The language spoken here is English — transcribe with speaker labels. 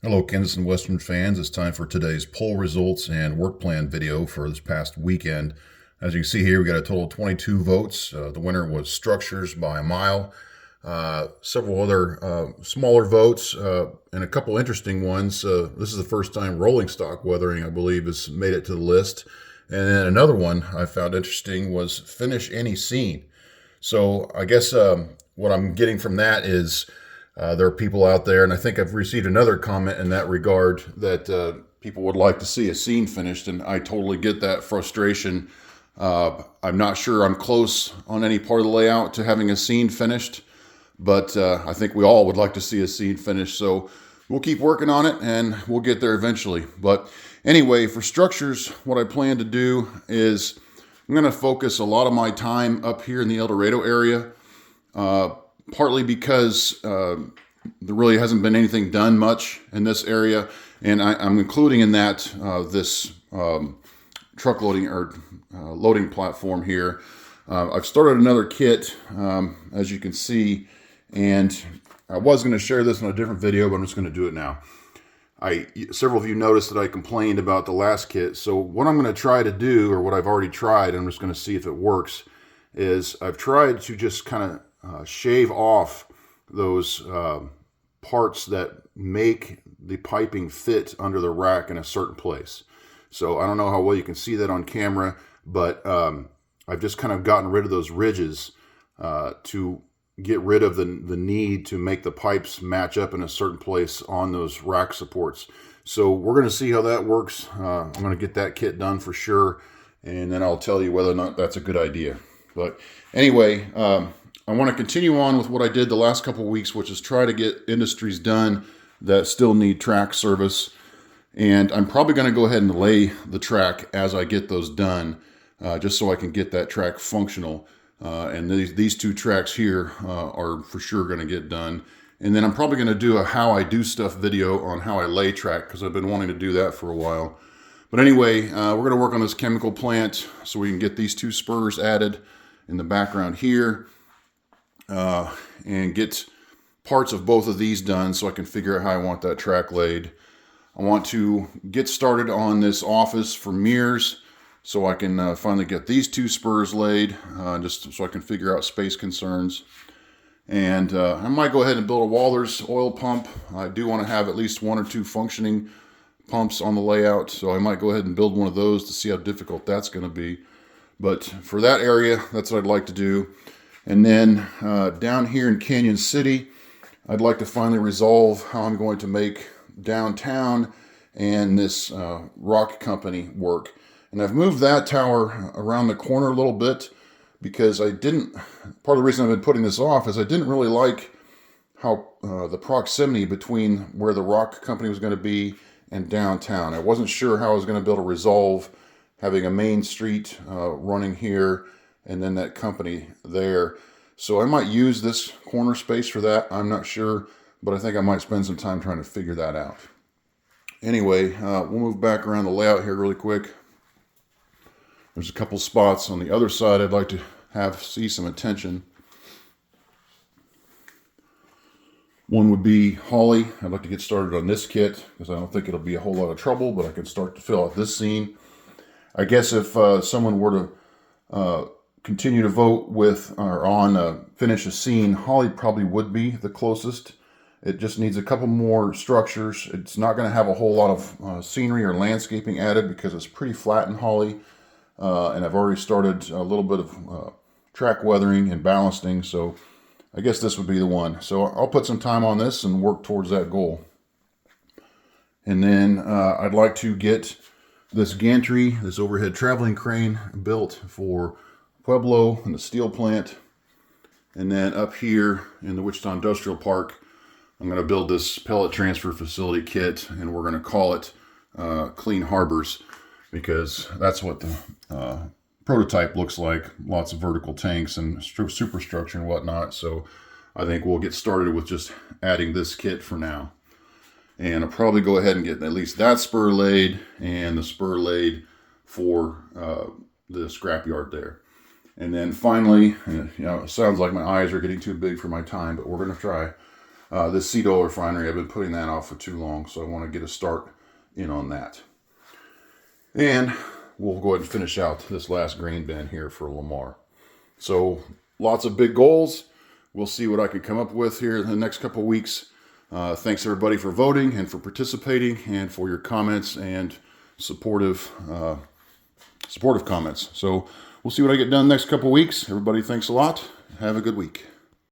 Speaker 1: Hello, Kansas and Western fans. It's time for today's poll results and work plan video for this past weekend. As you can see here, we got a total of 22 votes. The winner was Structures by a mile. Several other smaller votes and a couple interesting ones. This is the first time rolling stock weathering, I believe, has made it to the list. And then another one I found interesting was finish any scene. So I guess what I'm getting from that is there are people out there, and I think I've received another comment in that regard, that people would like to see a scene finished, and I totally get that frustration. I'm not sure I'm close on any part of the layout to having a scene finished, but I think we all would like to see a scene finished, so we'll keep working on it, and we'll get there eventually. But anyway, for structures, what I plan to do is I'm going to focus a lot of my time up here in the El Dorado area, partly because there really hasn't been anything done much in this area, and I'm including in that this truck loading or loading platform here. I've started another kit, as you can see, and I was going to share this in a different video, but I'm just going to do it now. Several of you noticed that I complained about the last kit, so what I'm going to try to do, or what I've already tried, I'm just going to see if it works, is I've tried to just kind of shave off those parts that make the piping fit under the rack in a certain place. So I don't know how well you can see that on camera, but I've just kind of gotten rid of those ridges to get rid of the need to make the pipes match up in a certain place on those rack supports. So we're going to see how that works. I'm going to get that kit done for sure, and then I'll tell you whether or not that's a good idea. But anyway, I want to continue on with what I did the last couple of weeks, which is try to get industries done that still need track service. And I'm probably going to go ahead and lay the track as I get those done, just so I can get that track functional. And these two tracks here are for sure going to get done. And then I'm probably going to do a how I do stuff video on how I lay track, because I've been wanting to do that for a while. But anyway, we're going to work on this chemical plant so we can get these two spurs added in the background here. And get parts of both of these done so I can figure out how I want that track laid. I want to get started on this office for mirrors so I can finally get these two spurs laid, just so I can figure out space concerns. And I might go ahead and build a Walther's oil pump. I do want to have at least one or two functioning pumps on the layout, so I might go ahead and build one of those to see how difficult that's going to be. But for that area, that's what I'd like to do. And then down here in Canon City, I'd like to finally resolve how I'm going to make downtown and this rock company work. And I've moved that tower around the corner a little bit because part of the reason I've been putting this off is I didn't really like how the proximity between where the rock company was going to be and downtown. I wasn't sure how I was going to be able to resolve having a main street running here and then that company there. So I might use this corner space for that. I'm not sure, but I think I might spend some time trying to figure that out. Anyway, we'll move back around the layout here really quick. There's a couple spots on the other side I'd like to see some attention. One would be Holly. I'd like to get started on this kit because I don't think it'll be a whole lot of trouble, but I can start to fill out this scene. I guess if someone were to continue to vote with or on finish a scene, Holly probably would be the closest. It just needs a couple more structures. It's not going to have a whole lot of scenery or landscaping added because it's pretty flat in Holly. And I've already started a little bit of track weathering and ballasting, so I guess this would be the one. So I'll put some time on this and work towards that goal. And then I'd like to get this gantry, this overhead traveling crane, built for Pueblo and the steel plant. And then up here in the Wichita Industrial Park, I'm going to build this pellet transfer facility kit, and we're going to call it Clean Harbors, because that's what the prototype looks like. Lots of vertical tanks and superstructure and whatnot. So I think we'll get started with just adding this kit for now. And I'll probably go ahead and get at least that spur laid and the spur laid for the scrapyard there. And then finally, it sounds like my eyes are getting too big for my time, but we're going to try. This seed oil refinery, I've been putting that off for too long, so I want to get a start in on that. And we'll go ahead and finish out this last grain bin here for Lamar. So lots of big goals. We'll see what I can come up with here in the next couple of weeks. Thanks everybody for voting and for participating and for your comments and supportive comments. So we'll see what I get done next couple of weeks. Everybody, thanks a lot. Have a good week.